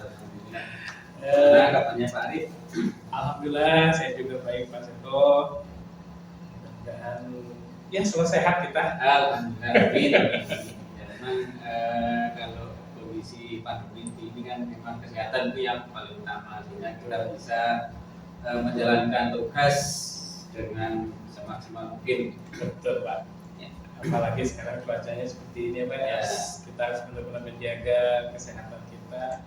Alhamdulillah. Nah, kabarnya Pak Arif? Alhamdulillah, saya juga baik Pak Seto. Mudah-mudahan ya selalu sehat kita. Alhamdulillah. Amin. Ya, memang kalau kondisi pandemi ini kan memang kesehatan itu yang paling utama, sehingga kita bisa menjalankan tugas dengan semaksimal mungkin. Betul Pak. Ya. Apalagi sekarang cuacanya seperti ini Pak. Ya. Kita harus benar-benar menjaga kesehatan kita.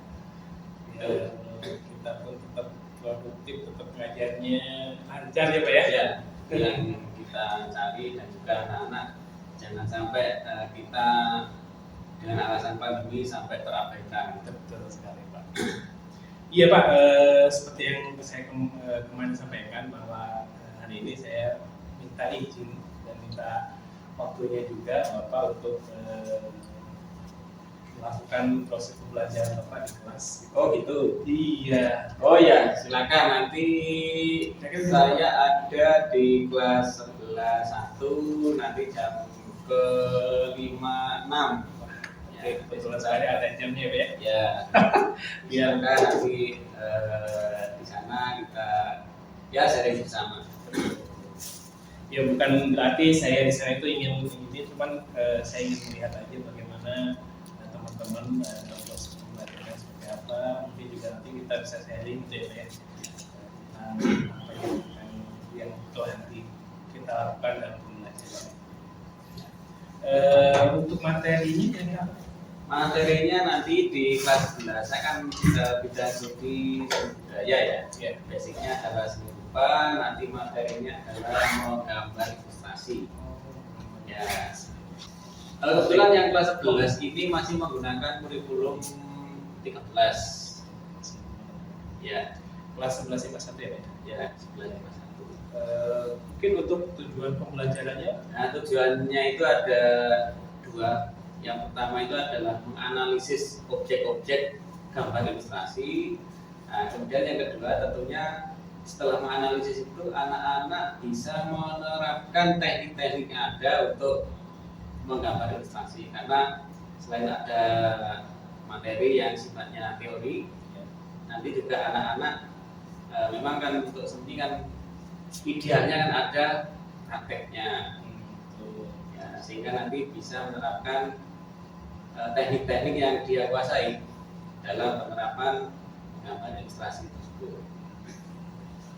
Ya, kita pun tetap produktif, tetap pengajarnya lancar ya Pak ya. Ya, yang kita cari dan juga anak-anak jangan sampai kita dengan alasan pandemi sampai terabaikan. Betul sekali Pak. Iya Pak, seperti yang saya kemarin sampaikan bahwa hari ini saya minta izin dan minta waktunya juga Bapak untuk melakukan proses pembelajaran Bapak di kelas. Oh gitu. Iya. Oh ya, silakan nanti saya ada di kelas 11.1 nanti jam ke 5.6. Ya, kebetulan saya ada jamnya Pak ya. Ya. Biar nanti di sana kita ya sharing bersama. Ya bukan berarti saya di sana itu ingin ini, cuman saya ingin melihat aja bagaimana teman-teman proses pembelajaran seperti apa. Mungkin juga nanti kita bisa sharing gitu ya Pak ya. Apa yang telah nanti kita lakukan dalam pembelajaran. Untuk materinya jadi apa? Materinya nanti di kelas 11 saya kan bidang studi budaya ya. Ya. Basicnya adalah seni rupa, nanti materinya adalah menggambar ilustrasi. Ya. Kebetulan yang kelas 11 ini masih menggunakan kurikulum 13. Ya. Kelas 11 IPA 1 ya Pak? Ya, 11 IPA 1. Mungkin untuk tujuan pembelajarannya? Nah, tujuannya itu ada dua. Yang pertama itu adalah menganalisis objek-objek gambar ilustrasi. Nah, kemudian yang kedua tentunya setelah menganalisis itu anak-anak bisa menerapkan teknik-teknik yang ada untuk menggambar ilustrasi. Karena selain ada materi yang sifatnya teori, nanti juga anak-anak memang kan untuk seni kan idealnya kan ada prakteknya. Ya, sehingga nanti bisa menerapkan teknik-teknik yang dia kuasai dalam penerapan gambar ilustrasi tersebut.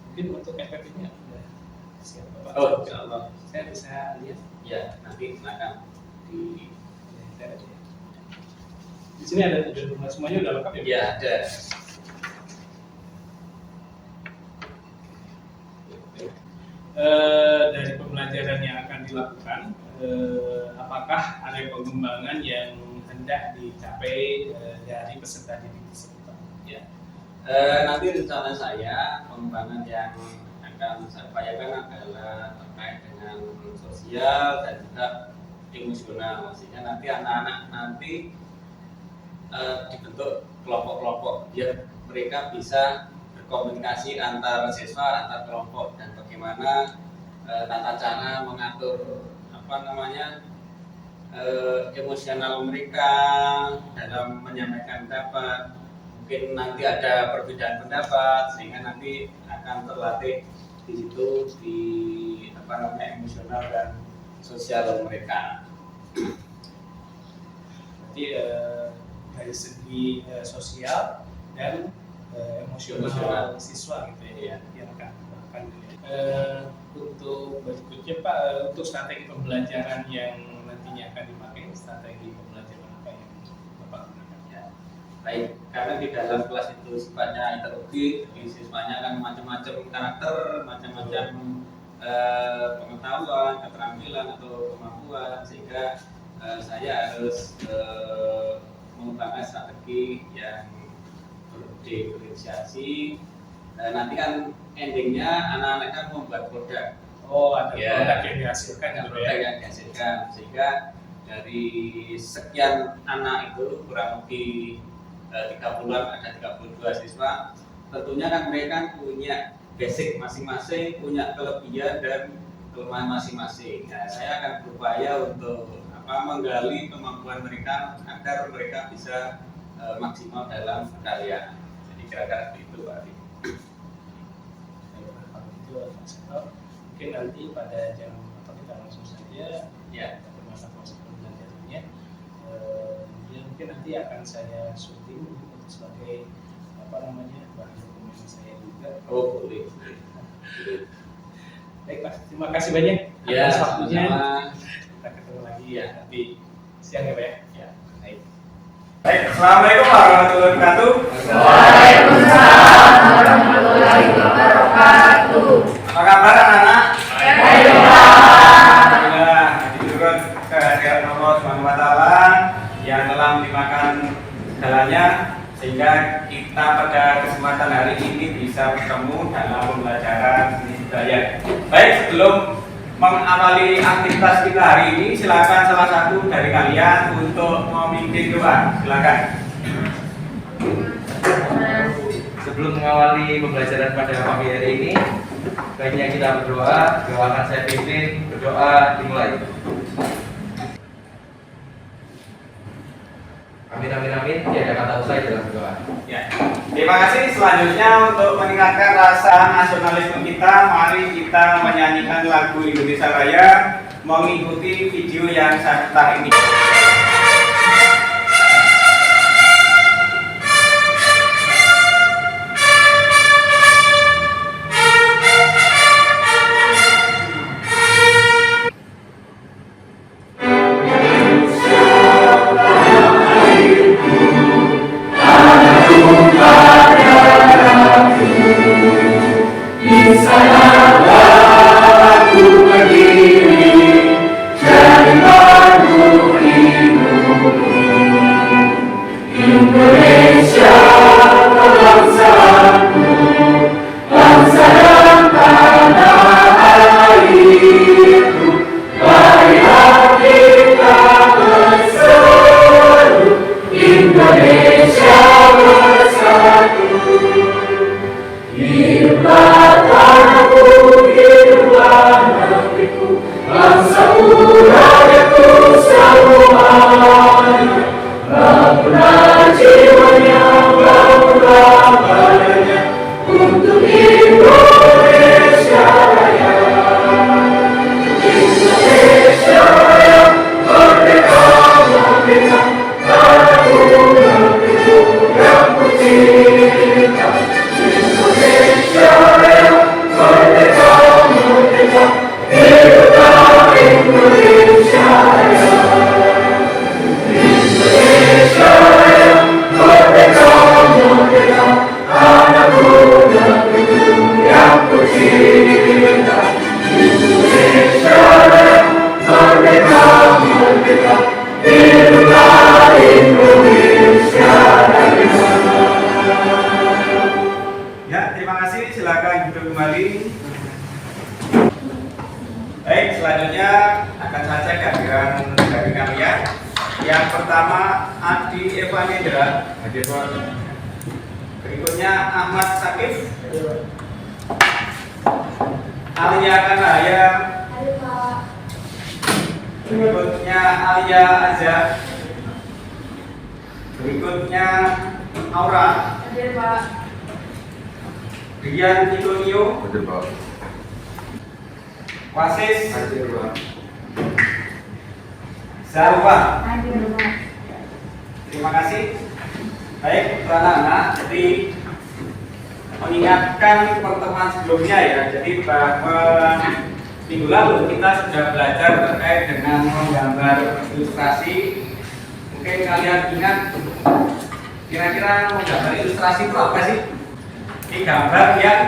Mungkin untuk efeknya sudah siap Bapak? Oh, insya Allah. Saya bisa lihat? Ya, nanti silakan di. Di sini ada tujuan rumah semuanya udah lengkap ya? Ya, ada. Dari pembelajaran yang akan dilakukan, apakah ada pengembangan yang hendak dicapai dari peserta didik tersebut? Ya. Nanti rencana saya pengembangan yang akan saya upayakan adalah terkait dengan sosial dan juga emosional, sehingga nanti anak-anak nanti dibentuk kelompok-kelompok biar mereka bisa berkomunikasi antar siswa, antar kelompok, dan bagaimana tata cara mengatur emosional mereka dalam menyampaikan pendapat. Mungkin nanti ada perbedaan pendapat sehingga nanti akan terlatih di situ di emosional dan sosial mereka. Jadi dari segi sosial dan emosional siswa gitu ya, yang akan dilihat. Untuk berikutnya Pak, untuk strategi pembelajaran yang nantinya akan dipakai, strategi pembelajaran apa yang Bapak gunakan? Ya, baik, karena di dalam kelas itu sifatnya interaktif, siswanya kan macam-macam karakter, macam-macam pengetahuan, keterampilan atau kemampuan, sehingga saya harus mengembangkan strategi yang berdiferensiasi. Nanti kan endingnya anak-anak kan membuat produk. Oh, ada produk yang dihasilkan, produk yang dihasilkan, sehingga dari sekian anak itu kurang lebih 30-an, ada 32 siswa. Tentunya kan mereka punya basic masing-masing, punya kelebihan dan kelemahan masing-masing. Nah, saya akan berupaya untuk menggali kemampuan mereka agar mereka bisa maksimal dalam karya. Jadi kira-kira itu Pak Ari. Kalau itu mungkin nanti pada jam atau kita langsung saja Ya. masa pembelajarannya. Mungkin nanti akan saya syuting untuk sebagai bahan dokumen saya juga. Oh boleh. Baik Pak, terima kasih banyak Ya, atas waktunya. sama-sama. Kita ketemu lagi Ya. nanti siang ya Pak ya. Ya. Baik. Baik, assalamualaikum warahmatullahi wabarakatuh. Waalaikumsalam warahmatullahi wabarakatuh. Apa kabar anak-anak? Baik. Alhamdulillah, diturut kehadiran Allah Subhanahu wa Ta'ala yang telah melimpahkan segalanya sehingga kita pada kesempatan hari ini bisa bertemu dalam pembelajaran seni budaya. Baik, sebelum mengawali aktivitas kita hari ini, silakan salah satu dari kalian untuk memimpin doa. Silakan. Sebelum mengawali pembelajaran pada pagi hari ini, baiknya kita berdoa. Doakan saya pimpin, berdoa dimulai. Amin amin amin. Tiada kata usai dalam doa. Ya. Terima kasih. Selanjutnya untuk meningkatkan rasa nasionalisme kita, mari kita menyanyikan lagu Indonesia Raya mengikuti video yang saya putar ini. Ya, terima kasih. Silakan duduk kembali. Baik, selanjutnya akan saja kehadiran dari kalian. Yang pertama Adi Evanendra. Hadir Pak. Berikutnya Ahmad Sakif. Alia Kanaya. Berikutnya Alia Azza. Berikutnya Aura. Hadir Pak. Rian Itonio. Hadir Pak. Wasis. Hadir Pak. Zarwa. Hadir Pak. Terima kasih. Baik, anak-anak, jadi mengingatkan pertemuan sebelumnya ya, jadi bahwa minggu lalu kita sudah belajar terkait dengan menggambar ilustrasi. Mungkin kalian ingat kira-kira menggambar ilustrasi itu apa sih? Ini gambar yang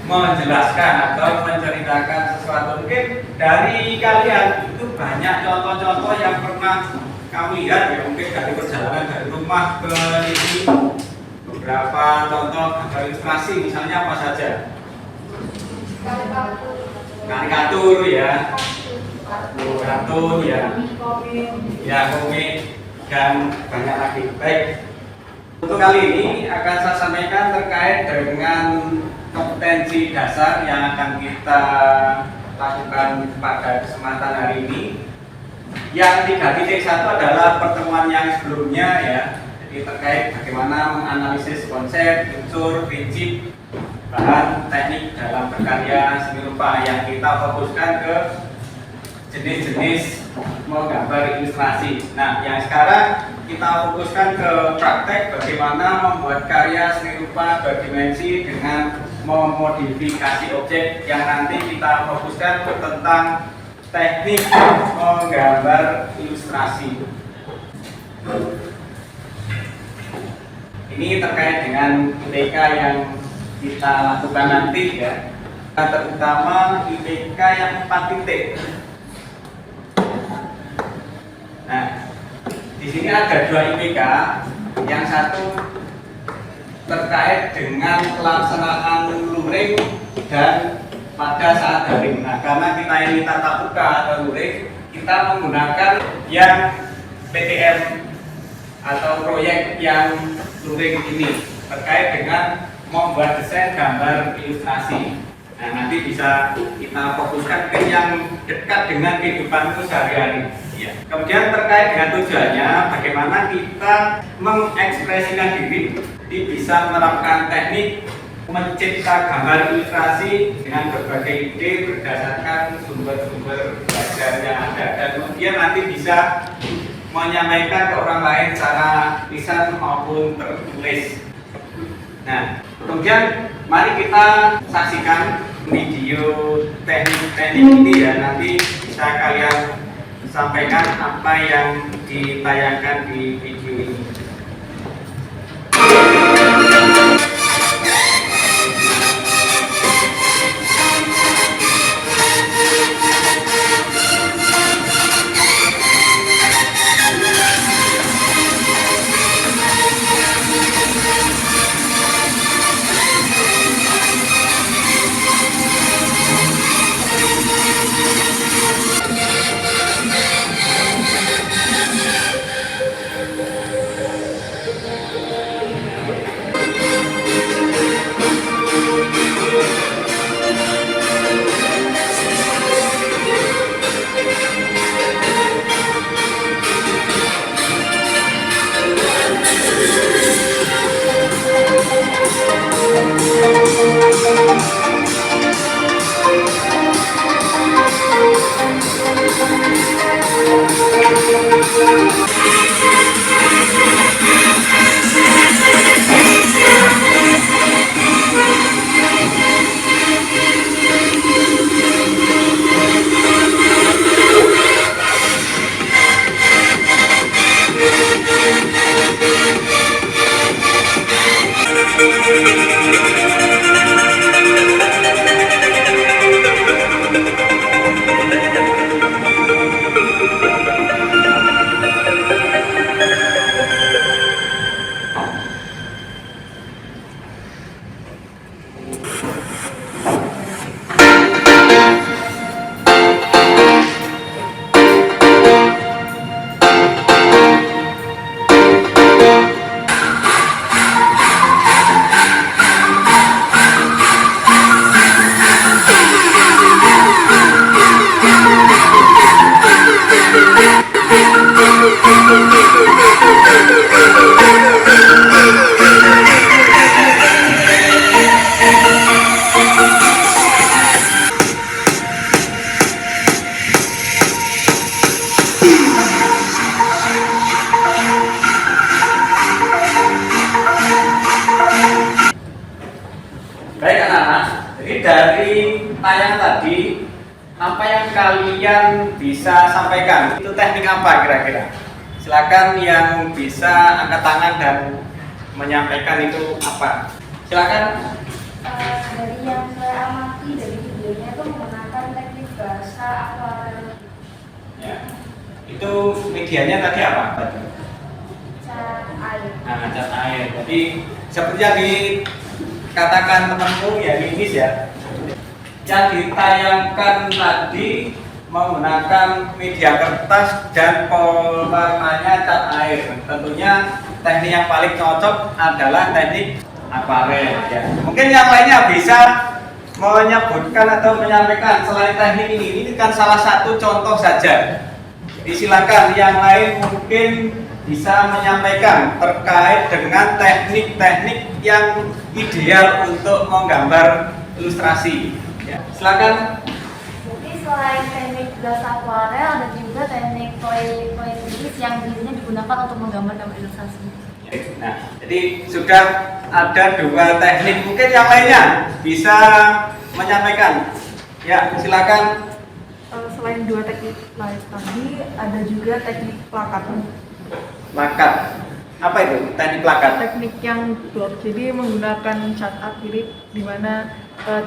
menjelaskan atau menceritakan sesuatu. Mungkin dari kalian itu banyak contoh-contoh yang pernah kamu lihat ya, mungkin dari perjalanan dari rumah ke sini. Beberapa contoh gambar ilustrasi, misalnya apa saja? Karikatur ya, kartun ya, komik dan banyak lagi. Baik, untuk kali ini akan saya sampaikan terkait dengan kompetensi dasar yang akan kita lakukan pada kesempatan hari ini. yang 3.1 adalah pertemuan yang sebelumnya ya. Jadi terkait bagaimana menganalisis konsep, unsur, prinsip, bahan, teknik dalam berkarya seni rupa, yang kita fokuskan ke jenis-jenis menggambar ilustrasi. Nah, yang sekarang kita fokuskan ke praktek bagaimana membuat karya seni rupa berdimensi dengan memodifikasi objek, yang nanti kita fokuskan ke tentang teknik menggambar ilustrasi. Ini terkait dengan IPK yang kita lakukan nanti ya, terutama IPK yang 4 titik. Nah, di sini ada 2 IPK, yang satu terkait dengan pelaksanaan luring dan pada saat daring. Nah, karena kita ini tatap muka atau luring, kita menggunakan yang PTM atau proyek yang luring ini terkait dengan membuat desain gambar ilustrasi. Nah, nanti bisa kita fokuskan ke yang dekat dengan kehidupan sehari-hari. Ya. Kemudian terkait dengan tujuannya, bagaimana kita mengekspresikan diri, jadi bisa menerapkan teknik mencipta gambar ilustrasi dengan berbagai ide berdasarkan sumber-sumber belajar yang ada, dan kemudian nanti bisa menyampaikan ke orang lain secara lisan maupun tertulis. Nah, kemudian mari kita saksikan video teknik-teknik ini ya, nanti bisa kalian sampaikan apa yang ditayangkan di video ini. Baik anak-anak, jadi dari tayangan tadi, apa yang kalian bisa sampaikan? Itu teknik apa kira-kira? Silakan yang bisa angkat tangan dan menyampaikan itu apa? Silakan. Dari yang saya amati dari videonya itu menggunakan teknik bahasa akuarel. Ya. Itu medianya tadi apa? Cat air. Nah, cat air. Jadi seperti yang dikatakan temanku ya, ini ya. Yang ditayangkan tadi menggunakan media kertas dan pewarnanya cat air. Tentunya teknik yang paling cocok adalah teknik akuarel ya. Mungkin yang lainnya bisa menyebutkan atau menyampaikan selain teknik ini kan salah satu contoh saja. Silakan yang lain mungkin bisa menyampaikan terkait dengan teknik-teknik yang ideal untuk menggambar ilustrasi. Ya, silakan. Mungkin selain teknik gas akuarel ada juga teknik pointillis yang biasanya digunakan untuk menggambar ilustrasi. Nah, jadi sudah ada 2 teknik. Mungkin yang lainnya bisa menyampaikan. Ya, silakan. Selain 2 teknik lain tadi, ada juga teknik plakat. Plakat. Apa itu teknik plakat? Teknik yang dot, jadi menggunakan cat akrilik di mana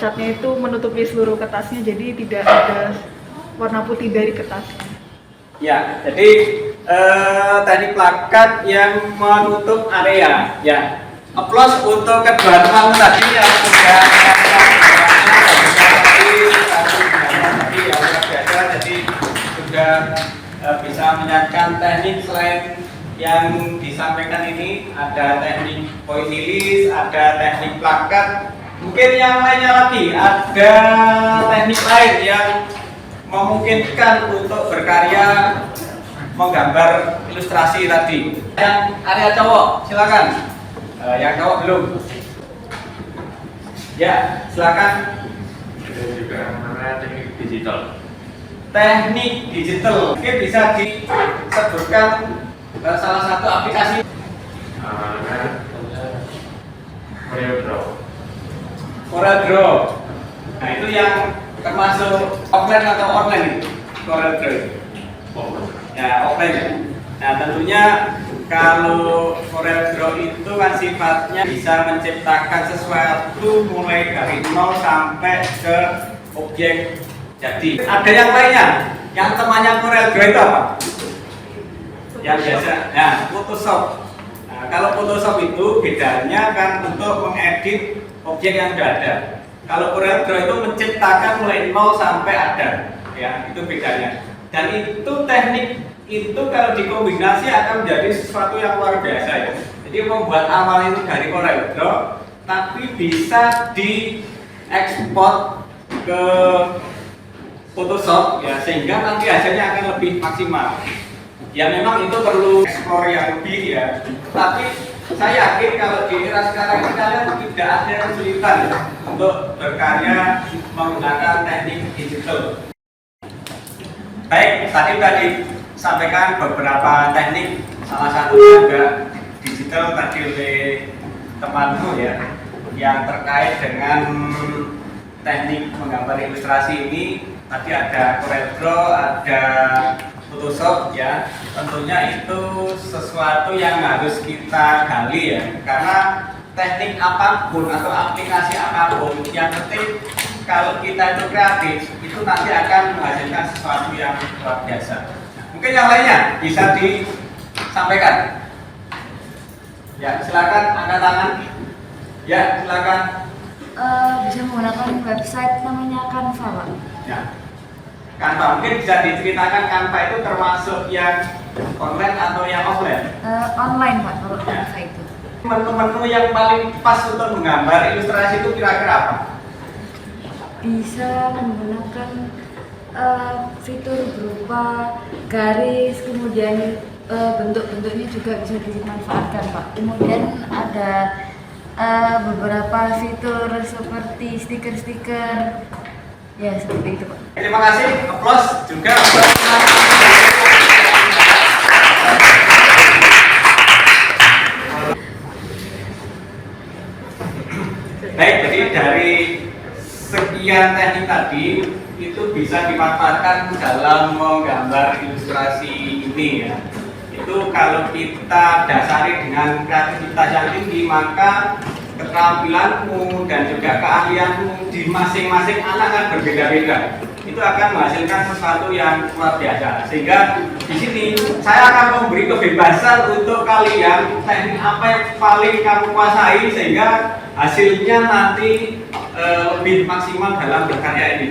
catnya itu menutupi seluruh kertasnya, jadi tidak ada warna putih dari kertasnya. Ya, jadi teknik plakat yang menutup area. Ya, aplaus untuk kedua teman tadi yang sudah jadi sudah bisa menyampaikan teknik. Selain yang disampaikan ini ada teknik pointillis, ada teknik plakat. Mungkin yang lainnya lagi ada teknik lain yang memungkinkan untuk berkarya menggambar ilustrasi tadi. Yang area cowok, silakan. Yang cowok belum. Ya, silakan. Ada juga namanya teknik digital. Teknik digital mungkin bisa disebutkan salah satu aplikasi. CorelDRAW. Nah, itu yang termasuk offline atau online itu? CorelDRAW. Ya, offline. Nah, tentunya kalau CorelDRAW itu kan sifatnya bisa menciptakan sesuatu mulai dari 0 sampai ke objek jadi. Ada yang lainnya? Yang temannya CorelDRAW itu apa? Yang biasa, nah, Photoshop. Nah, kalau Photoshop itu bedanya kan untuk mengedit objek yang sudah ada. Kalau CorelDRAW itu menciptakan mulai 0 sampai ada, ya, itu bedanya. Dan itu teknik itu kalau dikombinasi akan menjadi sesuatu yang luar biasa ya. Jadi membuat awal itu dari CorelDRAW, tapi bisa diekspor ke Photoshop ya, sehingga nanti hasilnya akan lebih maksimal. Ya memang itu perlu eksplor yang lebih ya. Tapi saya yakin kalau di era sekarang ini kalian tidak ada kesulitan ya, untuk berkarya menggunakan teknik digital. Baik, tadi sampaikan beberapa teknik, salah satu juga digital tadi oleh temanku ya, yang terkait dengan teknik menggambar ilustrasi ini. Tadi ada CorelDRAW, ada Photoshop ya. Tentunya itu sesuatu yang harus kita gali ya, karena teknik apapun atau aplikasi apapun, yang penting kalau kita itu kreatif, itu nanti akan menghasilkan sesuatu yang luar biasa. Mungkin yang lainnya bisa disampaikan. Ya, silakan angkat tangan. Ya, silakan. Bisa menggunakan website namanya Canva, Pak. Ya. Canva mungkin bisa diceritakan Canva itu termasuk yang online atau yang offline? Online, Pak, kalau Canva itu. Menu-menu yang paling pas untuk menggambar ilustrasi itu kira-kira apa? Bisa menggunakan fitur berupa garis, kemudian bentuk-bentuknya juga bisa dimanfaatkan, Pak. Kemudian ada beberapa fitur seperti stiker-stiker, ya seperti itu, Pak. Terima kasih, aplaus juga. Baik, jadi dari sekian teknik tadi itu bisa dimanfaatkan dalam menggambar ilustrasi ini ya. Itu kalau kita dasari dengan kreativitas yang tinggi, maka keterampilanmu dan juga keahlianmu di masing-masing anak kan berbeda-beda. Itu akan menghasilkan sesuatu yang luar biasa. Sehingga di sini saya akan memberi kebebasan untuk kalian teknik apa yang paling kamu kuasai sehingga hasilnya nanti lebih maksimal dalam berkarya ini.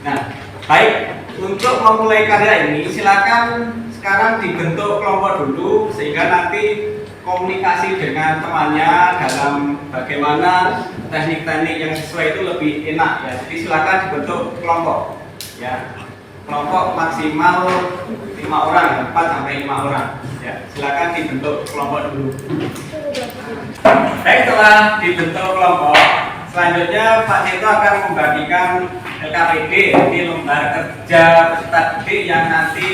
Nah, baik, untuk memulai karya ini silakan sekarang dibentuk kelompok dulu sehingga nanti komunikasi dengan temannya dalam bagaimana teknik-teknik yang sesuai itu lebih enak ya. Jadi silakan dibentuk kelompok ya. kelompok maksimal 5 orang, 4 sampai 5 orang. Ya, silakan dibentuk kelompok dulu. Baik, setelah dibentuk kelompok, selanjutnya Pak Seto akan membagikan LKPD, jadi lembar kerja peserta didik yang nanti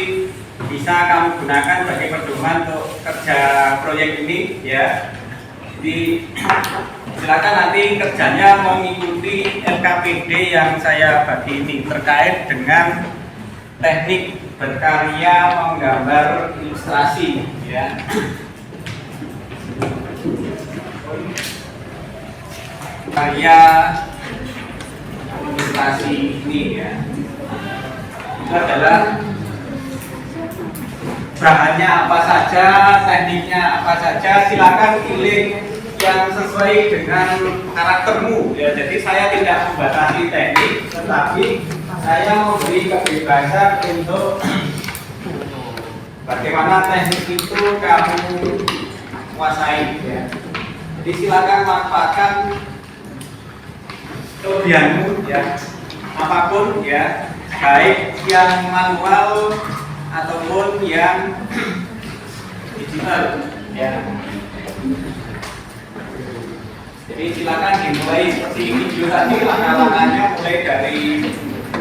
bisa kamu gunakan sebagai pedoman untuk kerja proyek ini, ya. Jadi silakan nanti kerjanya mengikuti LKPD yang saya bagi ini terkait dengan teknik berkarya menggambar ilustrasi, ya. Karya ilustrasi ini, ya, itu adalah bahannya apa saja, tekniknya apa saja, silakan pilih yang sesuai dengan karaktermu, ya. Jadi saya tidak membatasi teknik, tetapi saya memberi kebebasan untuk bagaimana teknik itu kamu kuasai, ya. Jadi silakan manfaatkan kelebihanmu, ya, apapun, ya, baik yang manual ataupun yang digital, ya. Jadi silakan dimulai seperti video tadi, langkah-langkahnya mulai dari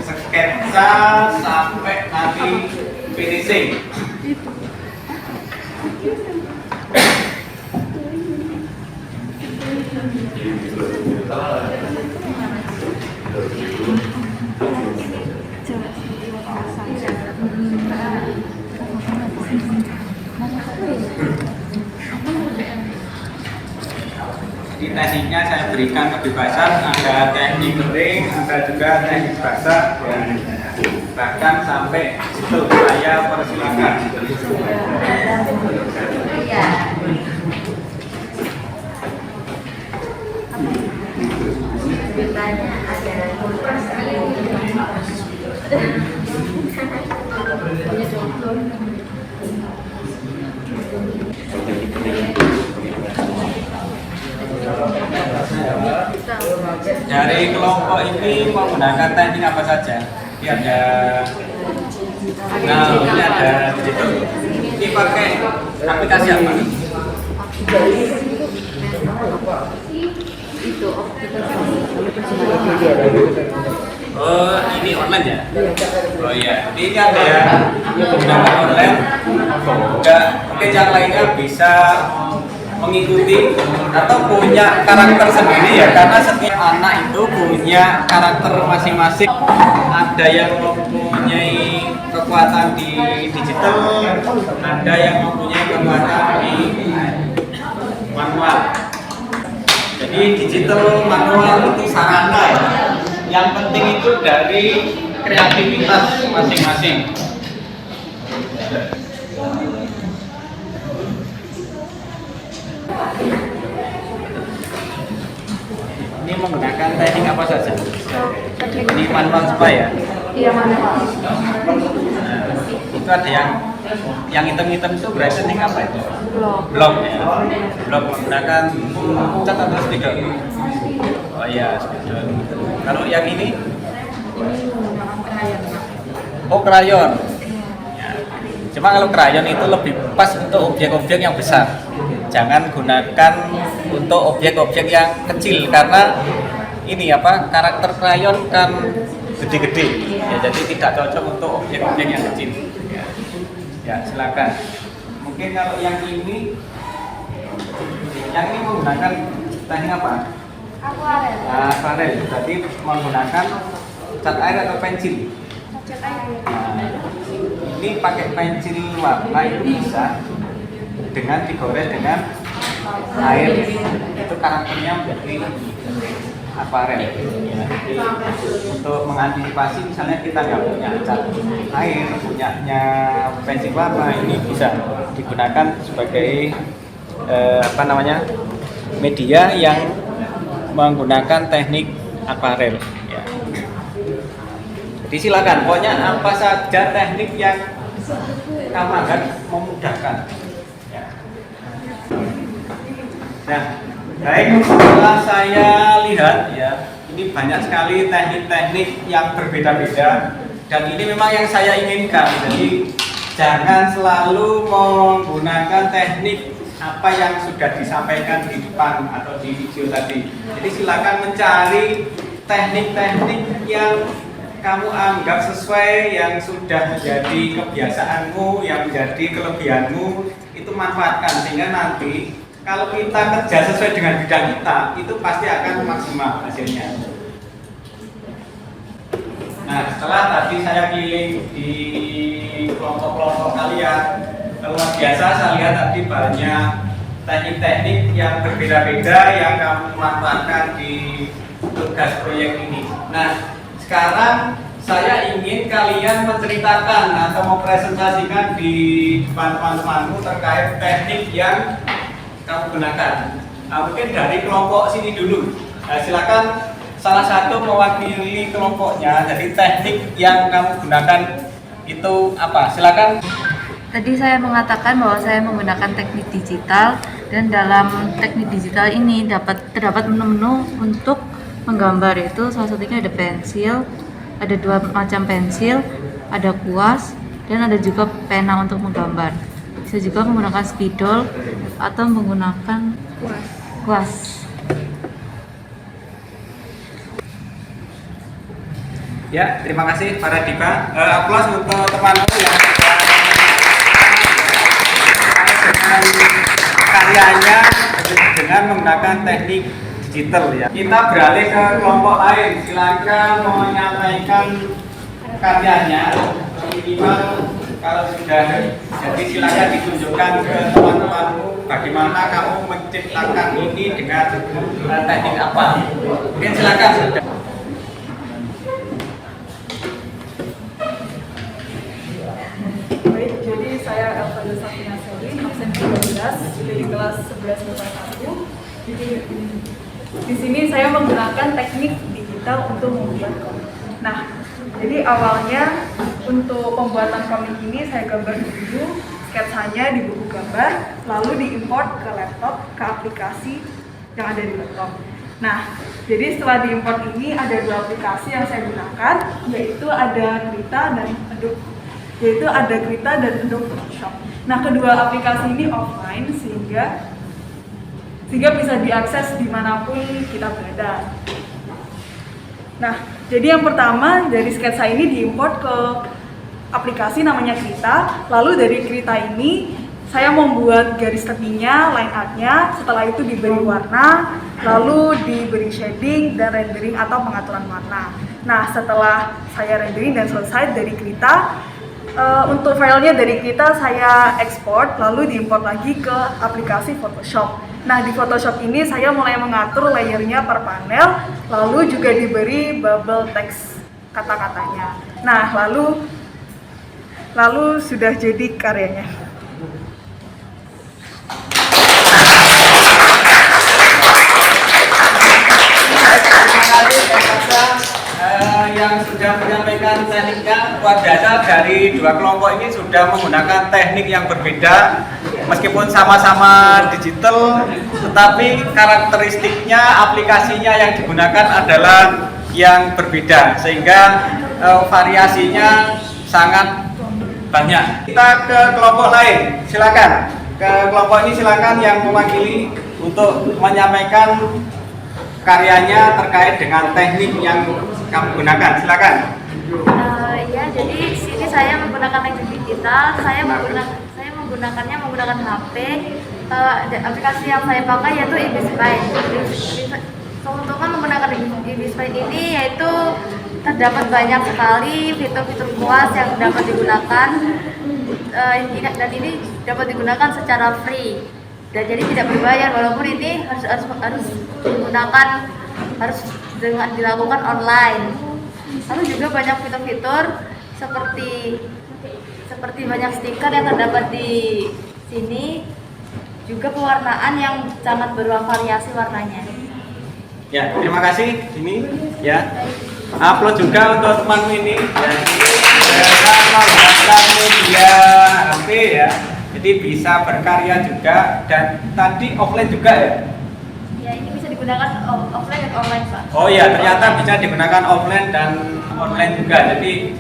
sketsa sampai nanti finishing. Di tekniknya saya berikan kebebasan, ada teknik kering, ada juga teknik basah, dan bahkan sampai situ saya persilakan. Ceritanya ada Dari kelompok ini menggunakan teknik apa saja? Ini ada, nah ini ada digital. Ini pakai aplikasi apa? Oh, ini online ya? Oh iya, ini ada ya menggunakan online. Juga mungkin yang lainnya bisa mengikuti atau punya karakter sendiri, ya, karena setiap anak itu punya karakter masing-masing. Ada yang mempunyai kekuatan di digital, ada yang mempunyai kekuatan di manual. Jadi digital manual itu sarana, ya. Yang penting itu dari kreativitas masing-masing. Ini menggunakan teknik apa saja? Ini manual supaya, ya? Iya, manual. Nah, itu ada yang hitam-hitam itu berarti teknik apa itu? Blok, ya. Blok menggunakan cat atau spidol? Oh iya, spidol. Kalau yang ini? Oh, krayon. Ya. Cuma kalau krayon itu lebih pas untuk objek-objek yang besar. Jangan gunakan untuk objek-objek yang kecil, karena ini apa, karakter krayon kan gede-gede, ya, jadi tidak cocok untuk objek-objek yang kecil, ya. Ya, silakan. Mungkin kalau yang ini menggunakan teknik apa? Akuarel. Akuarel, berarti menggunakan cat air atau pensil. Cat air. Nah, ini pakai pensil warna itu bisa dengan digores dengan air, itu karakternya menjadi akuarel, ya. Jadi untuk mengantisipasi misalnya kita nggak punya cat air, punyanya pensil warna, ini bisa digunakan sebagai media yang menggunakan teknik akuarel, ya. Jadi silakan, pokoknya apa saja teknik yang kamu anggap memudahkan. Nah, baik, setelah saya lihat, ya, ini banyak sekali teknik-teknik yang berbeda-beda dan ini memang yang saya inginkan. Jadi jangan selalu menggunakan teknik apa yang sudah disampaikan di depan atau di video tadi. Jadi silakan mencari teknik-teknik yang kamu anggap sesuai, yang sudah menjadi kebiasaanmu, yang menjadi kelebihanmu, itu manfaatkan sehingga nanti kalau kita kerja sesuai dengan bidang kita, itu pasti akan maksimal hasilnya. Nah, setelah tadi saya pilih di kelompok-kelompok kalian, luar biasa saya lihat tadi banyak teknik-teknik yang berbeda-beda yang kamu manfaatkan di tugas proyek ini. Nah, sekarang saya ingin kalian menceritakan atau mempresentasikan di depan teman-temanmu terkait teknik yang kamu gunakan. Nah, mungkin dari kelompok sini dulu. Nah, silakan salah satu mewakili kelompoknya. Jadi teknik yang kamu gunakan itu apa? Silakan. Tadi saya mengatakan bahwa saya menggunakan teknik digital, dan dalam teknik digital ini terdapat menu-menu untuk menggambar, yaitu salah satunya ada pensil, ada 2 macam pensil, ada kuas, dan ada juga pena untuk menggambar. Bisa juga menggunakan spidol atau menggunakan kuas. Ya, terima kasih para Diva. Aplaus untuk teman-teman yang dengan karyanya dengan menggunakan teknik digital ya. Kita beralih ke kelompok lain. Silakan menyampaikan karyanya minimal kalau sudah jadi silakan ditunjukkan ke teman-temanmu bagaimana kamu menciptakan ini dengan teknik apa. Mungkin silakan. Baik, jadi saya Elvada Safina Selin, absen 13 dari kelas 11 Di sini saya menggunakan teknik digital untuk membuat komik. Nah, jadi awalnya untuk pembuatan komik ini saya gambar dulu sketsanya di buku gambar, lalu diimport ke laptop, ke aplikasi yang ada di laptop. Nah, jadi setelah diimport ini ada 2 aplikasi yang saya gunakan, yaitu ada Krita dan Adobe Photoshop. Nah, kedua aplikasi ini offline sehingga bisa diakses dimanapun kita berada. Nah, jadi yang pertama dari sketsa ini diimport ke aplikasi namanya Krita. Lalu dari Krita ini saya membuat garis tepinya, line artnya. Setelah itu diberi warna, lalu diberi shading dan rendering atau pengaturan warna. Nah, setelah saya rendering dan selesai dari Krita, untuk filenya dari kita saya ekspor lalu diimport lagi ke aplikasi Photoshop. Nah, di Photoshop ini saya mulai mengatur layernya per panel, lalu juga diberi bubble text kata-katanya. Nah, lalu sudah jadi karyanya. Yang sudah menyampaikan tekniknya luar biasa. Dari 2 kelompok ini sudah menggunakan teknik yang berbeda, meskipun sama-sama digital, tetapi karakteristiknya, aplikasinya yang digunakan adalah yang berbeda, sehingga variasinya sangat banyak. Kita ke kelompok lain, silakan. Ke kelompok ini silakan yang mewakili untuk menyampaikan karyanya terkait dengan teknik yang kamu gunakan, silakan. Ya, jadi di sini saya menggunakan teknik digital. Saya menggunakannya menggunakan HP. Aplikasi yang saya pakai yaitu Ibispaint. Keuntungan menggunakan Ibispaint ini yaitu terdapat banyak sekali fitur-fitur kuas yang dapat digunakan, dan ini dapat digunakan secara free. Dan jadi tidak berbayar, walaupun ini harus dilakukan online. Lalu juga banyak fitur-fitur seperti banyak stiker yang terdapat di sini, juga pewarnaan yang sangat bervariasi warnanya. Ya, terima kasih. Ini ya, upload juga untuk temanmu ini. Dan ini menggunakan media HP ya, jadi bisa berkarya juga. Dan tadi offline juga ya. Ya, ini bisa digunakan offline dan online, Pak. Oh iya, ternyata bisa digunakan offline dan online juga. Jadi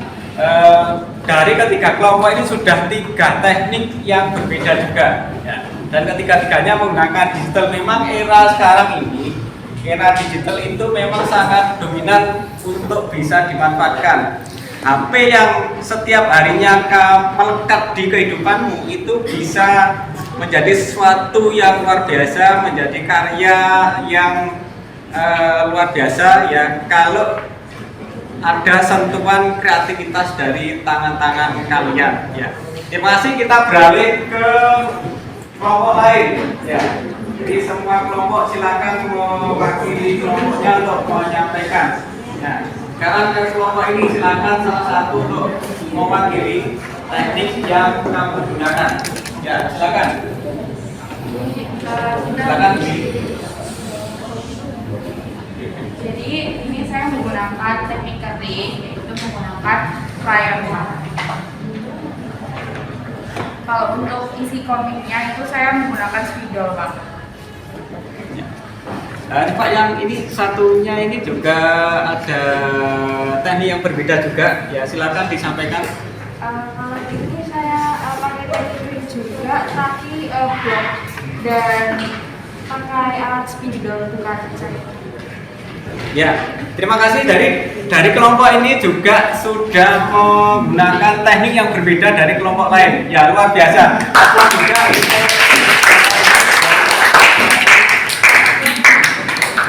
dari ketiga kelompok ini sudah 3 teknik yang berbeda juga ya. Dan ketiga-tiganya menggunakan digital. Memang era sekarang ini, era digital itu memang sangat dominan untuk bisa dimanfaatkan. HP yang setiap harinya melekat di kehidupanmu itu bisa menjadi sesuatu yang luar biasa, menjadi karya yang luar biasa ya, kalau ada sentuhan kreativitas dari tangan-tangan kalian ya. Terima kasih, kita beralih ke kelompok lain ya. Jadi semua kelompok silakan mewakili kelompoknya untuk menyampaikan. Nah, sekarang ke kelompok ini silakan salah satu untuk mewakili teknik yang kamu gunakan. Ya, silakan. Silakan. Jadi ini saya menggunakan teknik kering, yaitu menggunakan crayon warna. Kalau untuk isi komiknya itu saya menggunakan spidol, Pak. Ini Pak, yang ini satunya ini juga ada teknik yang berbeda juga. Ya, silakan disampaikan. Kalau ini saya pakai teknik juga, tapi blok dan pakai alat spidol untuk kaca. Ya, terima kasih dari kelompok ini juga sudah menggunakan teknik yang berbeda dari kelompok lain. Ya, luar biasa. Aplaus juga.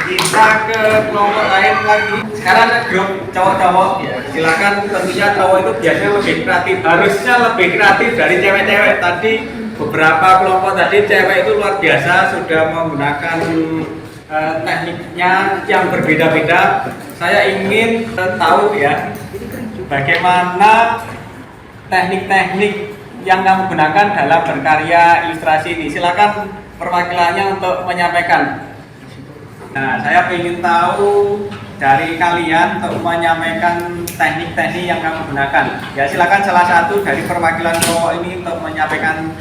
Kita ke kelompok lain lagi. Sekarang ke grup cowok-cowok. Ya, silakan. Tentunya cowok itu biasanya lebih kreatif. Harusnya lebih kreatif dari cewek-cewek. Tadi beberapa kelompok tadi cewek itu luar biasa sudah menggunakan tekniknya yang berbeda-beda. Saya ingin tahu ya, bagaimana teknik-teknik yang kamu gunakan dalam berkarya ilustrasi ini. Silakan perwakilannya untuk menyampaikan. Nah, saya ingin tahu dari kalian untuk menyampaikan teknik-teknik yang kamu gunakan. Ya, silakan salah satu dari perwakilan kelompok ini untuk menyampaikan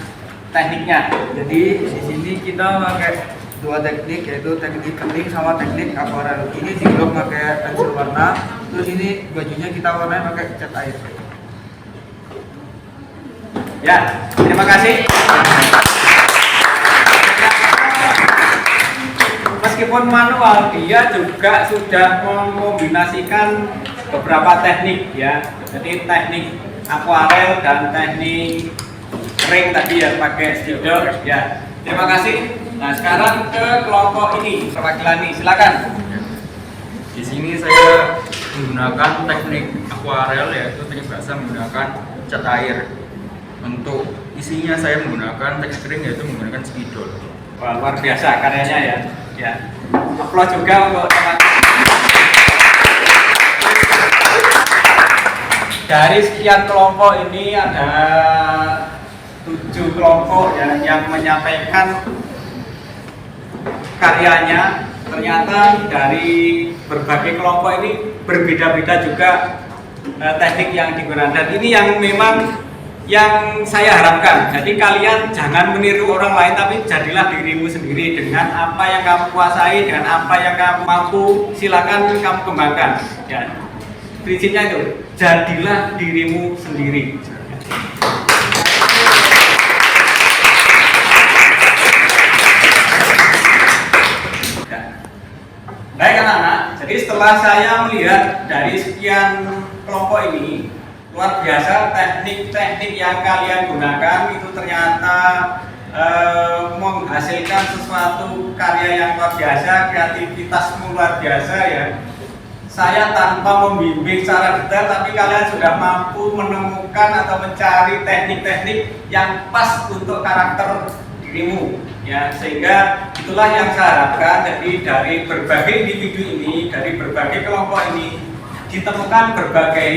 tekniknya. Jadi di sini kita pakai 2 teknik, yaitu teknik kening sama teknik akuarel. Ini di blok pakai pensil warna, terus ini bajunya kita warnai pakai cat air. Ya, terima kasih. Meskipun manual, dia juga sudah mengombinasikan beberapa teknik ya. Jadi teknik akuarel dan teknik kering tadi ya, pakai spidol ya. Terima kasih. Nah, sekarang ke kelompok ini, perwakilan ini, silakan. Di sini saya menggunakan teknik akuarel, yaitu teknik basah menggunakan cat air. Untuk isinya saya menggunakan teknik kering, yaitu menggunakan spidol. Wah, luar biasa karyanya ya. Ya. Aplaus juga untuk teman-teman. Dari sekian kelompok ini ada 7 kelompok ya, yang menyampaikan karyanya. Ternyata dari berbagai kelompok ini berbeda-beda juga teknik yang digunakan. Dan ini yang memang yang saya harapkan. Jadi kalian jangan meniru orang lain, tapi jadilah dirimu sendiri dengan apa yang kamu kuasai, dengan apa yang kamu mampu. Silakan kamu kembangkan. Ya. Prinsipnya itu, jadilah dirimu sendiri. Baik anak-anak, jadi setelah saya melihat dari sekian kelompok ini, luar biasa teknik-teknik yang kalian gunakan itu ternyata menghasilkan sesuatu karya yang luar biasa, kreativitasmu luar biasa ya. Saya tanpa membimbing secara detail, tapi kalian sudah mampu menemukan atau mencari teknik-teknik yang pas untuk karakter dirimu. Ya, sehingga itulah yang saya harapkan. Jadi dari berbagai individu ini, dari berbagai kelompok ini ditemukan berbagai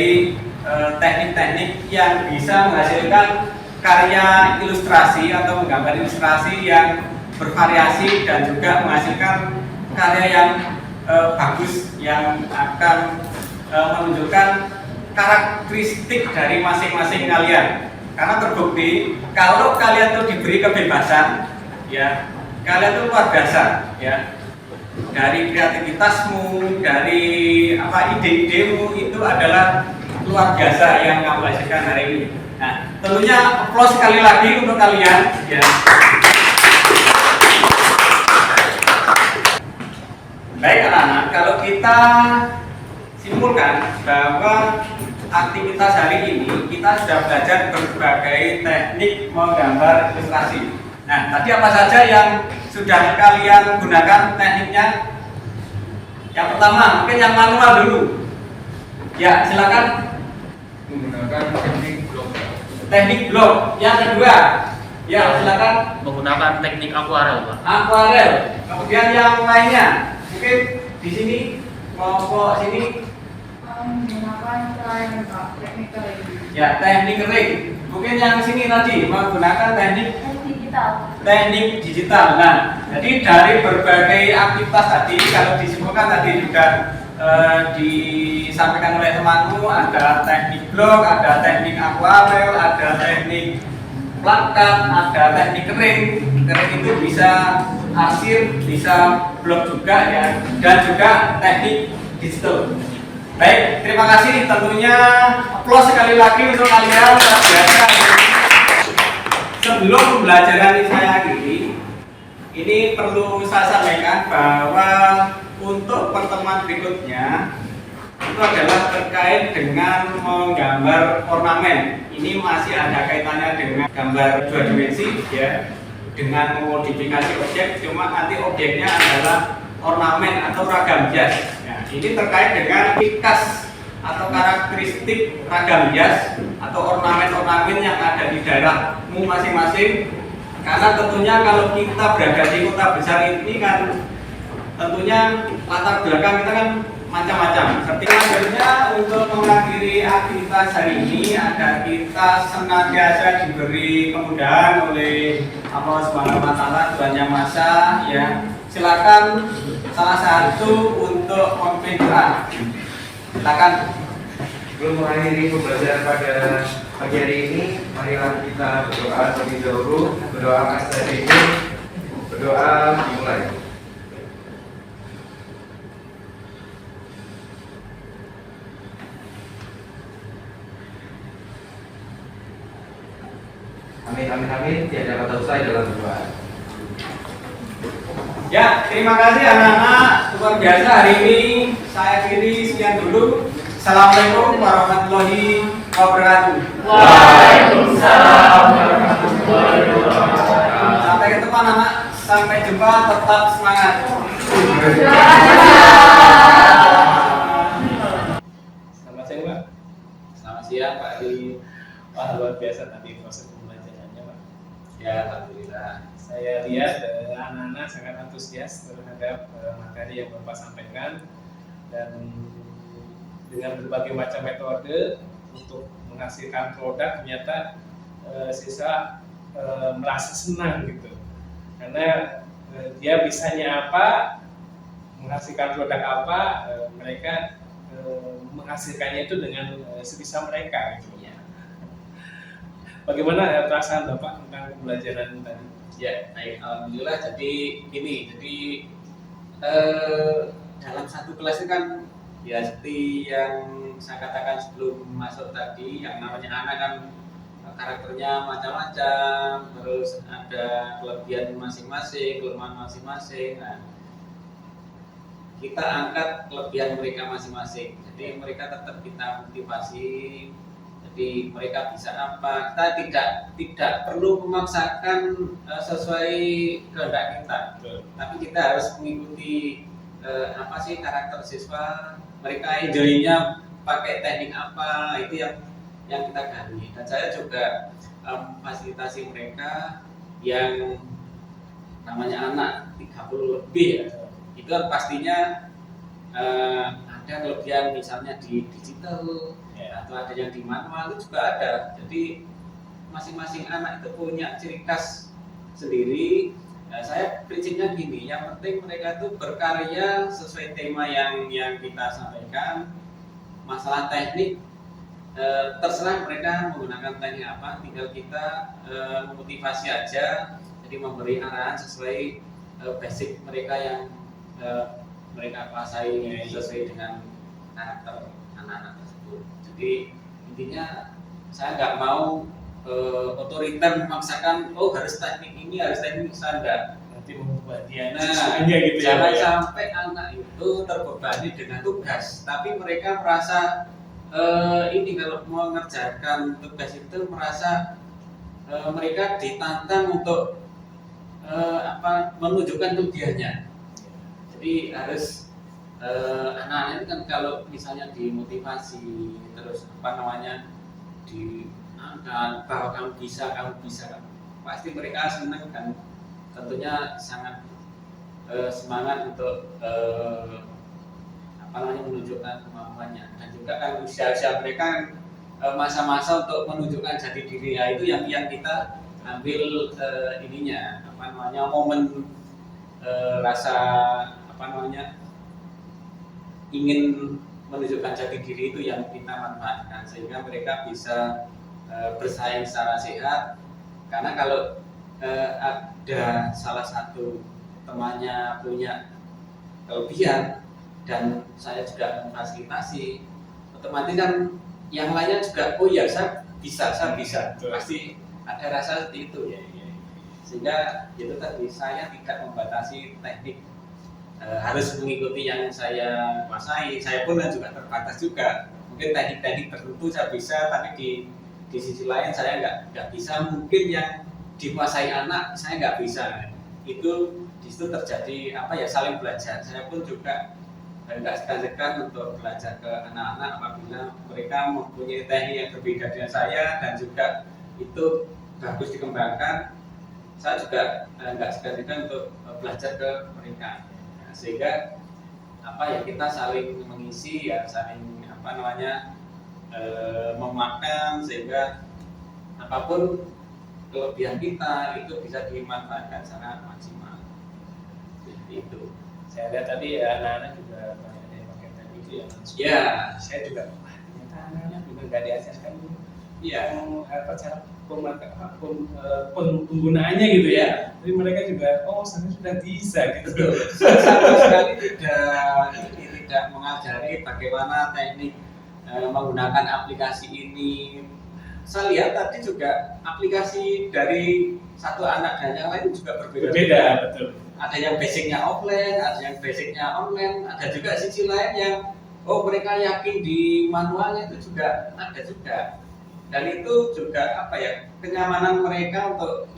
teknik-teknik yang bisa menghasilkan karya ilustrasi atau menggambar ilustrasi yang bervariasi dan juga menghasilkan karya yang bagus yang akan menunjukkan karakteristik dari masing-masing kalian. Karena terbukti kalau kalian tuh diberi kebebasan, ya kalian tuh luar biasa, ya dari kreativitasmu, dari ide-idemu itu adalah luar biasa yang kamu hasilkan hari ini. Nah, tentunya aplaus sekali lagi untuk kalian. Ya. Baik anak-anak, kalau kita simpulkan bahwa aktivitas hari ini kita sudah belajar berbagai teknik menggambar ilustrasi. Nah, tadi apa saja yang sudah kalian gunakan tekniknya? Yang pertama, mungkin yang manual dulu. Ya, silakan. Menggunakan teknik blok. Teknik blok. Yang kedua, ya silakan. Menggunakan teknik akuarel, Pak. Akuarel. Kemudian yang lainnya, mungkin di sini, kelompok sini. Menggunakan kering, Pak, teknik kering. Ya, teknik kering. Mungkin yang sini tadi menggunakan teknik digital. teknik digital. Nah, jadi dari berbagai aktivitas tadi, kalau disimpulkan tadi juga disampaikan oleh temanmu, ada teknik blok, ada teknik akuarel, ada teknik plakat, ada teknik kering. Kering itu bisa arsir, bisa blok juga ya, dan juga teknik digital. Baik, terima kasih. Tentunya aplaus sekali lagi untuk kalian. Sebelum pembelajaran saya akhiri, ini perlu saya sampaikan bahwa untuk pertemuan berikutnya itu adalah terkait dengan menggambar ornamen. Ini masih ada kaitannya dengan gambar 2 dimensi ya, dengan memodifikasi objek, cuma nanti objeknya adalah ornamen atau ragam hias. Nah, ini terkait dengan khas atau karakteristik ragam hias atau ornamen-ornamen yang ada di daerahmu masing-masing. Karena tentunya kalau kita berada di kota besar ini kan tentunya latar belakang kita kan macam-macam. Selanjutnya untuk mengakhiri aktivitas hari ini agar kita senantiasa diberi kemudahan oleh Allah Subhanahu wa taala, Tuhan Yang Maha Esa ya. Silakan salah satu untuk memimpin doa. Silakan. Sebelum mengakhiri pembelajaran pada pagi hari ini, marilah kita berdoa terlebih dahulu. Berdoa Mas tadi ini, berdoa dimulai. Amin, amin, amin. Tiada kata usai dalam doa. Ya, terima kasih anak-anak, luar biasa hari ini. Saya akhiri sekian dulu. Assalamualaikum warahmatullahi wabarakatuh. Waalaikumsalam warahmatullahi wabarakatuh. Sampai ketemu anak-anak, sampai jumpa, tetap semangat. Selamat siang, Pak. Selamat siang Pak Adi. Wah, luar biasa tadi proses pembelajarannya, Pak. Ya, alhamdulillah. Saya lihat anak-anak sangat antusias terhadap materi yang Bapak sampaikan, dan dengan berbagai macam metode untuk menghasilkan produk ternyata siswa merasa senang gitu, karena dia bisanya apa, menghasilkan produk apa, mereka menghasilkannya itu dengan sebisa mereka gitu ya. Bagaimana perasaan Bapak tentang pembelajaran tadi? Ya, baik, alhamdulillah. Jadi dalam satu kelas itu kan ya seperti yang saya katakan sebelum masuk tadi, yang namanya anak kan karakternya macam-macam, terus ada kelebihan masing-masing, kelemahan masing-masing. Nah, kita angkat kelebihan mereka masing-masing. Jadi mereka tetap kita motivasi. Jadi mereka bisa apa? Kita tidak perlu memaksakan sesuai kehendak kita, tapi kita harus mengikuti apa sih karakter siswa, mereka enjoy-nya pakai teknik apa, itu yang kita gali. Dan saya juga fasilitasi mereka yang namanya anak 30 lebih ya, itu kan pastinya ada kelebihan misalnya di digital ya, atau ada yang di manual, itu juga ada. Jadi masing-masing anak itu punya ciri khas sendiri. Nah, saya prinsipnya gini, yang penting mereka itu berkarya sesuai tema yang kita sampaikan. Masalah teknik terserah mereka menggunakan teknik apa, tinggal kita memotivasi aja, jadi memberi arahan sesuai basic mereka yang mereka kuasai sesuai dengan karakter anak-anak tersebut. Jadi intinya saya nggak mau otoriter memaksakan harus teknik ini, harus teknik standar. Nanti membuat dia Nah, aja gitu ya. jangan Pak, ya. sampai anak itu terbebani dengan tugas, tapi mereka merasa ini kalau mau mengerjakan tugas itu merasa mereka ditantang untuk menunjukkan tujuannya. Jadi harus anak-anak itu kan kalau misalnya dimotivasi terus diangkat bahwa kamu bisa, pasti mereka senang kan, tentunya sangat semangat untuk menunjukkan kemampuannya. Dan juga kan usia-usia mereka kan masa-masa untuk menunjukkan jati diri, ya itu yang kita ambil momen rasa ingin menunjukkan jati diri itu yang kita manfaatkan sehingga mereka bisa bersaing secara sehat. Karena kalau ada salah satu temannya punya kelebihan dan saya juga memfasilitasi, otomatis kan yang lainnya juga saya bisa, pasti ada rasa seperti itu. Sehingga itu tadi, saya tidak membatasi teknik, harus mengikuti yang saya kuasai. Saya pun juga terbatas juga, mungkin teknik-teknik tertentu saya bisa, tapi di sisi lain saya nggak bisa. Mungkin yang dikuasai anak saya nggak bisa. Itu di situ terjadi saling belajar. Saya pun juga nggak segan-segan untuk belajar ke anak-anak apabila mereka mempunyai teknik yang berbeda dengan saya dan juga itu bagus dikembangkan. Saya juga nggak segan-segan untuk belajar ke mereka. Sehingga kita saling mengisi, saling memakan, sehingga apapun kelebihan kita itu bisa dimanfaatkan secara maksimal. Seperti itu. Saya lihat tadi anak-anak juga banyak yang pakai teknik itu ya. Ya. Saya juga ternyata anak-anak juga nggak diajarkan cara penggunaannya gitu ya. Tapi mereka juga saya sudah bisa gitu. Sama sekali tidak mengajari bagaimana teknik menggunakan aplikasi ini. Saya lihat tadi juga aplikasi dari satu anak dan yang lain juga berbeda. Betul. Ada yang basicnya offline, ada yang basicnya online, ada juga sisi lain yang mereka yakin di manualnya itu juga ada juga. Dan itu juga kenyamanan mereka untuk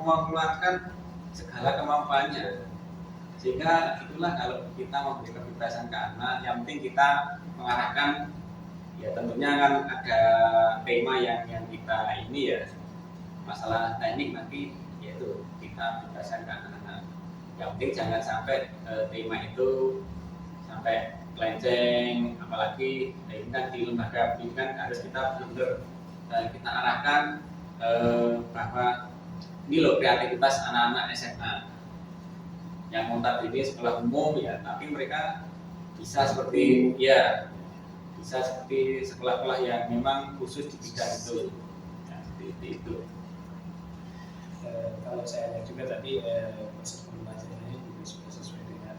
mengeluarkan segala kemampuannya. Sehingga itulah kalau kita memberi kebebasan ke anak, yang penting kita mengarahkan, ya tentunya kan ada tema yang kita masalah teknik nanti, yaitu kita bebaskan ke anak-anak. Yang penting jangan sampai tema itu sampai melenceng, apalagi ini kan di lembaga pendidikan harus kita benar-benar kita arahkan bahwa ini loh kreativitas anak-anak SMA yang notabene sekolah umum tapi mereka bisa seperti sekolah-sekolah yang memang khusus di bidang itu. Seperti itu. Kalau saya lihat juga tadi proses pembelajarannya juga sudah sesuai dengan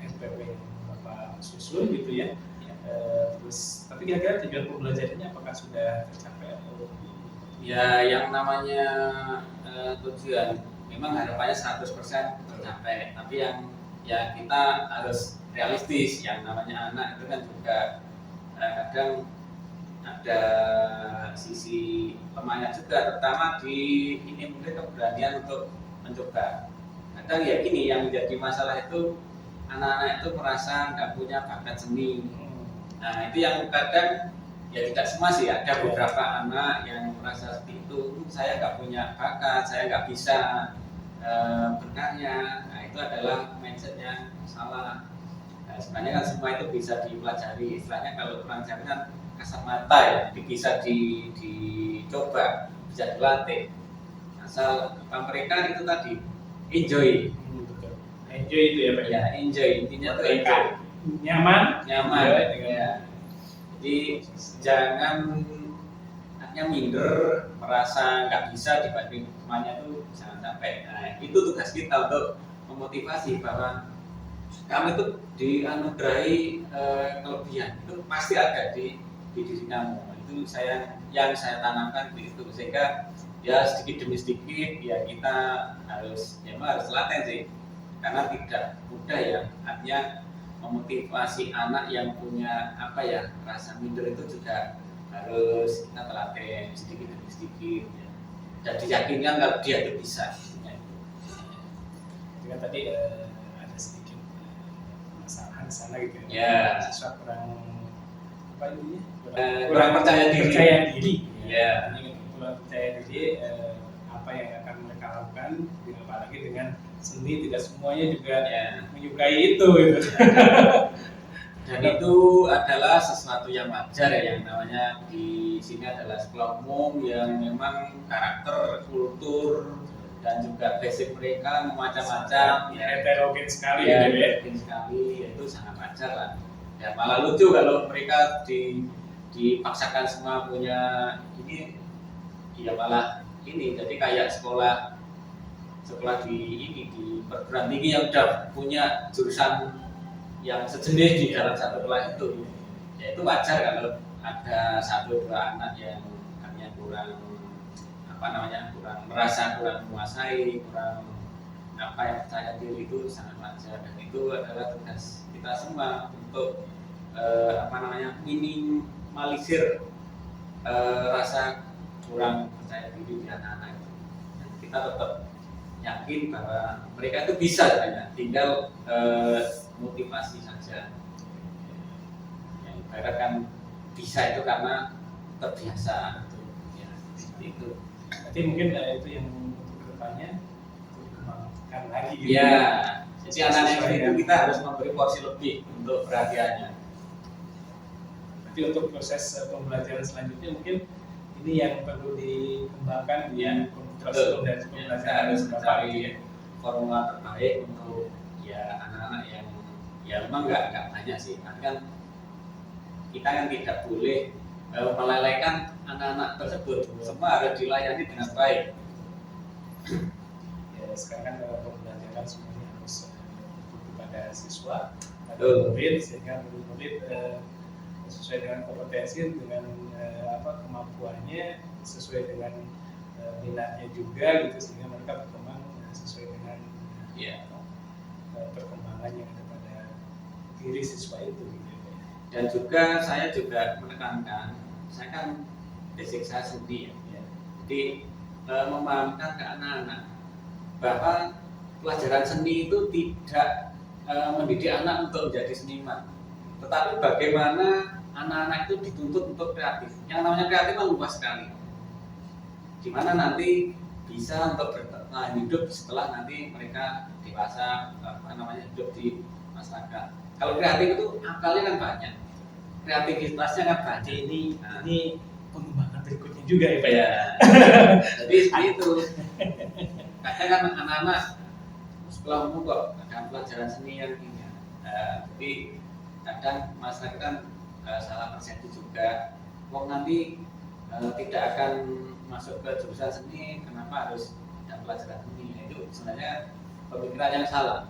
SPP Bapak susun gitu ya. Terus tapi kira-kira tujuan pembelajarannya apakah sudah tercapai atau? Ya, yang namanya tujuan memang harapannya 100% tercapai, tapi yang kita harus realistis. Yang namanya anak itu kan juga kadang ada sisi lemahnya juga, terutama di mungkin keberanian untuk mencoba. Kadang yang menjadi masalah itu anak-anak itu merasa nggak punya bakat seni. Nah itu yang kadang tidak semua sih, ada beberapa anak yang merasa seperti itu, saya nggak punya bakat, saya nggak bisa berkarya. Nah itu adalah mindset yang salah. Nah, sebenarnya kan semua itu bisa dipelajari. Istilahnya kalau orang Jawa kan kasat mata bisa dicoba, bisa dilatih. Asal mereka itu tadi enjoy. Enjoy itu ya Pak? Ya enjoy, intinya tuh enjoy. Nyaman. Ya. Jadi jangan minder, merasa nggak bisa dibanding temannya tuh jangan sampai. Nah, itu tugas kita untuk memotivasi bahwa kamu itu dianugerahi kelebihan itu pasti ada di diri kamu. Itu yang saya tanamkan di situ, sehingga ya sedikit demi sedikit ya kita harus laten sih, karena tidak mudah ya, artinya memotivasi anak yang punya rasa minder itu juga harus kita telaten sedikit demi sedikit ya. Dan diyakinkan kalau dia itu bisa ya. Juga tadi ada sedikit masalah di sana gitu ya. Siswa kurang kurang percaya diri. Ya. Kurang percaya diri apa yang akan mereka lakukan, apalagi dengan seni tidak semuanya juga menyukai itu gitu. Dan itu adalah sesuatu yang wajar ya, yang namanya di sini adalah sekolah umum yang memang karakter, kultur dan juga basic mereka macam-macam ya, heterogen sekali ya, gitu ya. heterogen sekali, itu sangat wajar lah. Ya malah lucu kalau mereka dipaksakan semua punya ini, ya malah ini jadi kayak sekolah di perguruan tinggi yang udah punya jurusan yang sejenis di dalam satu kelas itu, ya itu wajar kalau ada satu dua anak yang hanya kurang merasa kurang menguasai, kurang yang percaya diri, itu sangat wajar, dan itu adalah tugas kita semua untuk minimalisir rasa kurang percaya diri di anak-anak itu. Dan kita tetap yakin bahwa mereka itu bisa sebenarnya, tinggal motivasi saja. Yang ibarat kan bisa itu karena terbiasa ya, seperti itu. Nanti mungkin itu yang untuk kedepannya untuk dikembangkan lagi gitu. Ya, jadi anak-anak itu kita harus memberi porsi lebih untuk perhatiannya. Nanti untuk proses pembelajaran selanjutnya mungkin ini yang perlu dikembangkan di proses dan pembelajaran harus Bapak mencari formula terbaik untuk ya anak-anak yang ya memang nggak banyak sih, tapi kan kita kan tidak boleh melelehkan anak-anak tersebut, semua harus dilayani dengan baik. Ya sekarang kan pembelajaran semuanya harus kepada siswa, pada Betul. murid, sehingga murid sesuai dengan kompetensi, dengan kemampuannya, sesuai dengan minatnya juga gitu, sehingga mereka berkembang sesuai dengan perkembangan yang ada pada diri siswa itu gitu. Dan juga saya juga menekankan, saya kan basic saya sendiri ya. Jadi memahamkan ke anak-anak bahwa pelajaran seni itu tidak mendidik anak untuk menjadi seniman, tetapi bagaimana anak-anak itu dituntut untuk kreatif. Yang namanya kreatif kan luas sekali, dimana nanti bisa untuk bertahan hidup setelah nanti mereka dewasa, hidup di masyarakat. Kalau kreatif itu akalnya kan banyak, kreativitasnya kan banyak. Ini pengembangan berikutnya juga ya Pak ya. Jadi seperti itu. Kadang kan anak-anak sekolah umum kok ada pelajaran seni yang ini. Jadi kadang masyarakat kan salah persepsi juga. Wong nanti tidak akan masuk ke jurusan seni, kenapa harus ada pelajaran seni? Itu sebenarnya pemikiran yang salah.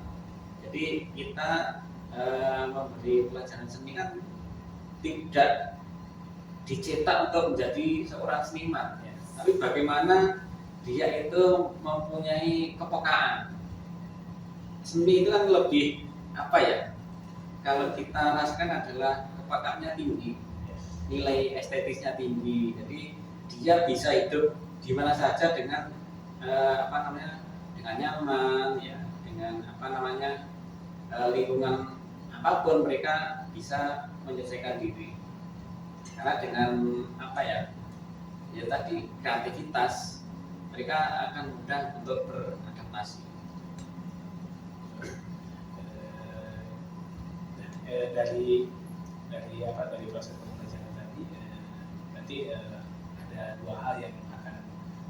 Jadi kita memberi pelajaran seni kan tidak dicetak untuk menjadi seorang seniman ya. Tapi bagaimana dia itu mempunyai kepekaan. Seni itu kan lebih kalau kita rasakan adalah kepekaannya tinggi, nilai estetisnya tinggi, jadi dia bisa hidup di mana saja dengan dengan nyaman ya, dengan lingkungan apapun mereka bisa menyelesaikan diri, karena dengan tadi kreativitas mereka akan mudah untuk beradaptasi. Dari proses pembelajaran tadi nanti ada dua hal yang akan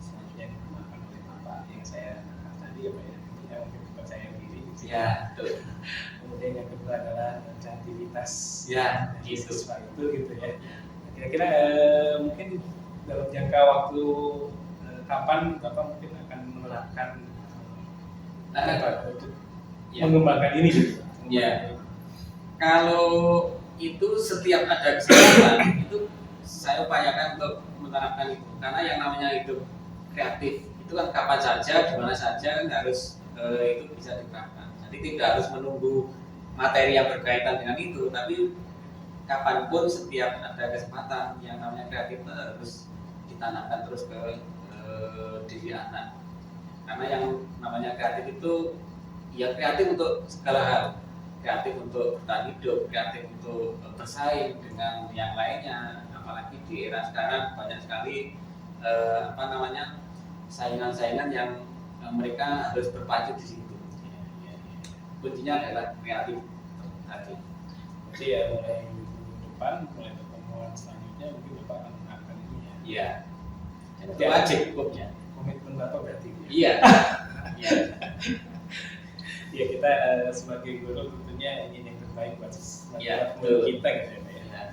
selanjutnya dikembangkan oleh Bapak yang saya katakan tadi ya Pak ya, yang mungkin percaya diri gitu. Ya, betul. Kemudian yang kedua adalah kreativitas Ya, dari gitu. siswa itu gitu ya. Kira-kira mungkin dalam jangka waktu kapan Bapak mungkin akan menerapkan mengembangkan ini gitu? Ya, kalau itu setiap ada kesempatan itu saya upayakan untuk menerapkan itu, karena yang namanya hidup kreatif itu kan kapan saja, di mana saja kan harus itu bisa diterapkan. Jadi tidak harus menunggu materi yang berkaitan dengan itu, tapi kapanpun setiap ada kesempatan yang namanya kreatif itu harus ditanamkan terus ke diri anak. Karena yang namanya kreatif itu ya kreatif untuk segala hal, kreatif untuk bertahan hidup, kreatif untuk bersaing dengan yang lainnya. Apalagi di era sekarang banyak sekali saingan-saingan yang mereka harus berpacu di situ. Kuncinya adalah kreatif tadi. Jadi ya mulai minggu depan, mulai pertemuan selanjutnya mungkin Bapak akan ini ya. Iya. Itu wajib hukumnya. Komitmen Bapak berarti. Iya. Iya. Ya kita sebagai guru tentunya ingin yang terbaik buat Iya, kita gitu ya Pak ya.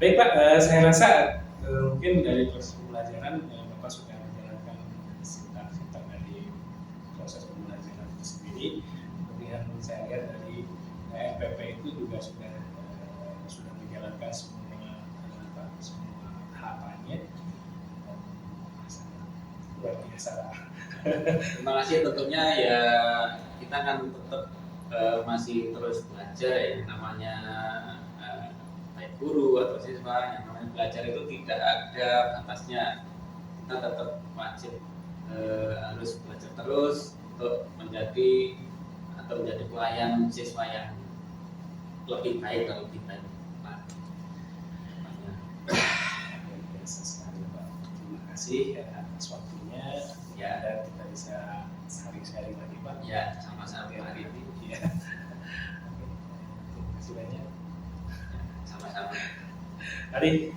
Baik Pak, saya rasa mungkin dari proses pembelajaran Bapak sudah menjalankan sintak dari proses pembelajaran itu sendiri. Kemudian saya lihat dari FPP itu juga sudah menjalankan semua tahapannya. Luar biasa. Terima kasih, tentunya ya kita kan tetap masih terus belajar ya, namanya baik guru atau siswa, yang namanya belajar itu tidak ada batasnya. Kita tetap wajib harus belajar terus untuk menjadi pelayan siswa yang lebih baik dan lebih baik. Biasa sekali Pak. Terima kasih atas waktunya. Ya, dan kita bisa sharing-sharing lagi Pak. Ya, sama-sama hari ini. Ya. Terima kasih banyak. Sama-sama. Mari.